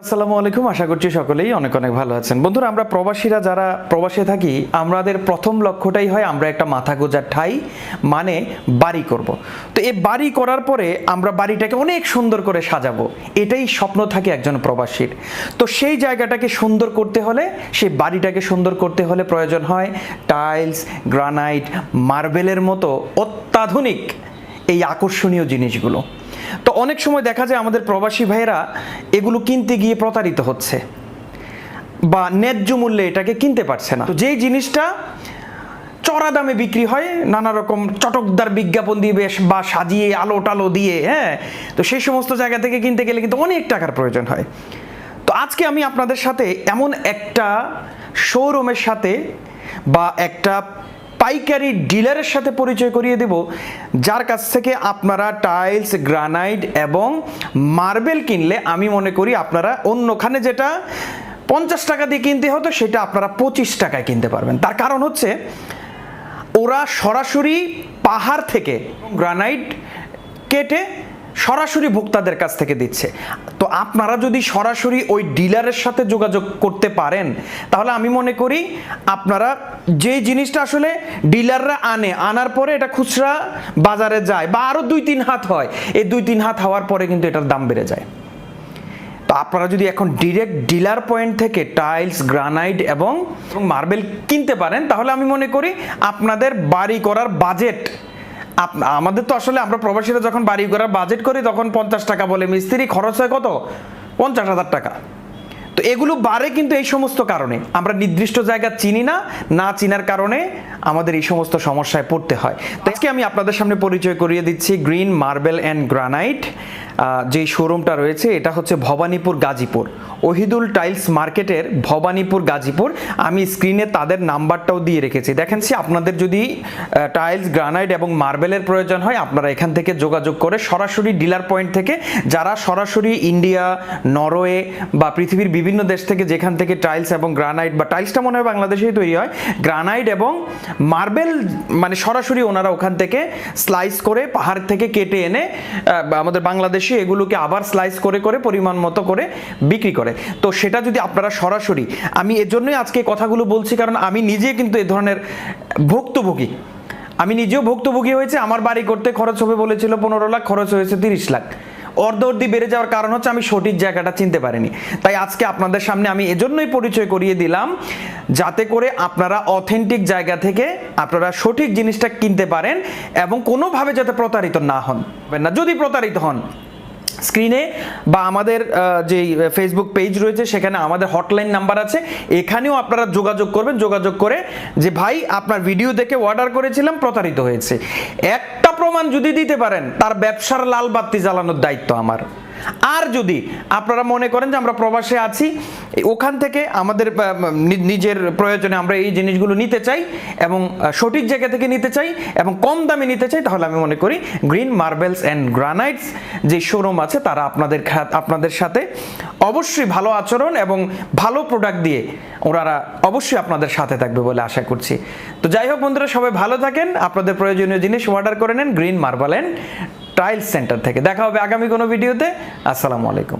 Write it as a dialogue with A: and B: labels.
A: আসসালামু আলাইকুম, আশা করছি সকলেই অনেক অনেক ভালো আছেন। বন্ধুরা, আমরা প্রবাসীরা যারা প্রবাসে থাকি, আমাদের প্রথম লক্ষ্যটাই হয় আমরা একটা মাথা গোঁজার ঠাঁই মানে বাড়ি করব। তো এই বাড়ি করার পরে আমরা বাড়িটাকে অনেক সুন্দর করে সাজাবো, এটাই স্বপ্ন থাকে একজন প্রবাসীর। তো সেই জায়গাটাকে সুন্দর করতে হলে, সেই বাড়িটাকে সুন্দর করতে হলে প্রয়োজন হয় টাইলস, গ্রানাইট, মার্বেলের মতো অত্যাধুনিক এই আকর্ষণীয় জিনিসগুলো। তো অনেক সময় দেখা যায় আমাদের প্রবাসী ভাইয়েরা এগুলো কিনতে গিয়ে প্রতারিত হচ্ছে বা ন্যায্য মূল্যে এটাকে কিনতে পারছে না। তো যেই জিনিসটা চড়া দামে বিক্রি হয় নানা রকম চটকদার বিজ্ঞাপন দিয়ে বা সাজিয়ে আলো টালো দিয়ে, তো সেই সমস্ত জায়গা থেকে কিনতে গেলে কিন্তু অনেক টাকার প্রয়োজন হয়। তো আজকে আমি আপনাদের সাথে এমন একটা শোরুমের সাথে বা একটা পাইকারি ডিলারের সাথে পরিচয় করিয়ে দেব, যার কাছ থেকে আপনারা টাইলস, গ্রানাইট এবং মার্বেল কিনলে আমি মনে করি আপনারা অন্যখানে যেটা 50 টাকা দিয়ে কিনতে হতো সেটা আপনারা 25 টাকায় কিনতে পারবেন। তার কারণ হচ্ছে ওরা সরাসরি পাহাড় থেকে গ্রানাইট কেটে সরাসরি ভোক্তাদের কাছ থেকে দিচ্ছে। তো আপনারা যদি সরাসরি ওই ডিলারের সাথে যোগাযোগ করতে পারেন, তাহলে আমি মনে করি আপনারা যে জিনিসটা আসলে ডিলাররা আনার পরে এটা খুচরা বাজারে যায় বা আরও 2-3 হাত হয়, এই 2-3 হাত হওয়ার পরে কিন্তু এটার দাম বেড়ে যায়। তো আপনারা যদি এখন ডিরেক্ট ডিলার পয়েন্ট থেকে টাইলস, গ্রানাইট এবং মার্বেল কিনতে পারেন, তাহলে আমি মনে করি আপনাদের বাড়ি করার বাজেট, আমাদের তো আসলে আমরা প্রবাসীরা যখন বাড়ি করার বাজেট করি তখন 50 টাকা বলে মিস্ত্রি খরচ হয় কত, 50,000 টাকা। তো এগুলো বাড়ে কিন্তু এই সমস্ত কারণে আমরা নির্দিষ্ট জায়গা চিনি না চিনার কারণে আমাদের এই সমস্ত সমস্যায় পড়তে হয়। তো আজকে আমি আপনাদের সামনে পরিচয় করিয়ে দিচ্ছি গ্রিন মার্বেল অ্যান্ড গ্রানাইট যেই শোরুমটা রয়েছে, এটা হচ্ছে ভবানীপুর গাজীপুর, ওহিদুল টাইলস মার্কেটের ভবানীপুর গাজীপুর। আমি স্ক্রিনে তাদের নাম্বারটাও দিয়ে রেখেছি, দেখেন। আপনাদের যদি টাইলস, গ্রানাইট এবং মার্বেলের প্রয়োজন হয়, আপনারা এখান থেকে যোগাযোগ করে সরাসরি ডিলার পয়েন্ট থেকে, যারা সরাসরি ইন্ডিয়া, নরওয়ে বা পৃথিবীর বিভিন্ন দেশ থেকে যেখান থেকে টাইলস এবং গ্রানাইট, বা টাইলসটা মনে হয় বাংলাদেশেই তৈরি হয়, গ্রানাইট এবং মার্বেল মানে সরাসরি ওনারা ওখান থেকে স্লাইস করে পাহাড় থেকে কেটে এনে আমাদের বাংলাদেশে এগুলোকে আবার স্লাইস করে করে পরিমাণ মতো করে বিক্রি করে। তো সেটা যদি আপনারা সরাসরি, আমি এর জন্যই আজকে কথাগুলো বলছি, কারণ আমি নিজে কিন্তু এ ধরনের ভুক্তভোগী, আমি নিজেও ভুক্তভোগী হয়েছে। আমার বাড়ি করতে খরচ হবে বলেছিল 15 লাখ, খরচ হয়েছে 30 লাখ। অর্ধ বেড়ে যাওয়ার কারণ হচ্ছে আমি সঠিক জায়গাটা চিনতে পারিনি। তাই আজকে আপনাদের সামনে আমি এজন্যই পরিচয় করিয়ে দিলাম, যাতে করে আপনারা অথেন্টিক জায়গা থেকে আপনারা সঠিক জিনিসটা কিনতে পারেন এবং কোনোভাবে যাতে প্রতারিত না হন। যদি প্রতারিত হন, স্ক্রিনে বা আমাদের যে ফেসবুক পেজ রয়েছে সেখানে আমাদের হটলাইন নাম্বার আছে, এখানেও আপনারা যোগাযোগ করবেন। যোগাযোগ করে যে ভাই আপনার ভিডিও দেখে অর্ডার করেছিলাম, প্রতারিত হয়েছে, একটা প্রমাণ যদি দিতে পারেন, তার ব্যবসার লাল বাতি জ্বালানোর দায়িত্ব আমার। আর যদি আপনারা মনে করেন যে আমরা প্রবাসে আছি, ওখান থেকে আমাদের নিজের প্রয়োজনে আমরা এই জিনিসগুলো নিতে চাই এবং সঠিক জায়গা থেকে নিতে চাই এবং কম দামে নিতে চাই, তাহলে আমি মনে করি গ্রিন মার্বেলস অ্যান্ড গ্রানাইটস যে শোরুম আছে, তারা আপনাদের সাথে অবশ্যই ভালো আচরণ এবং ভালো প্রোডাক্ট দিয়ে ওনারা অবশ্যই আপনাদের সাথে থাকবে বলে আশা করছি। তো যাই হোক বন্ধুরা, সবাই ভালো থাকেন, আপনাদের প্রয়োজনীয় জিনিস অর্ডার করে নেন green marble and tiles centre থেকে। দেখা হবে আগামী কোনো ভিডিওতে। আসসালামু আলাইকুম।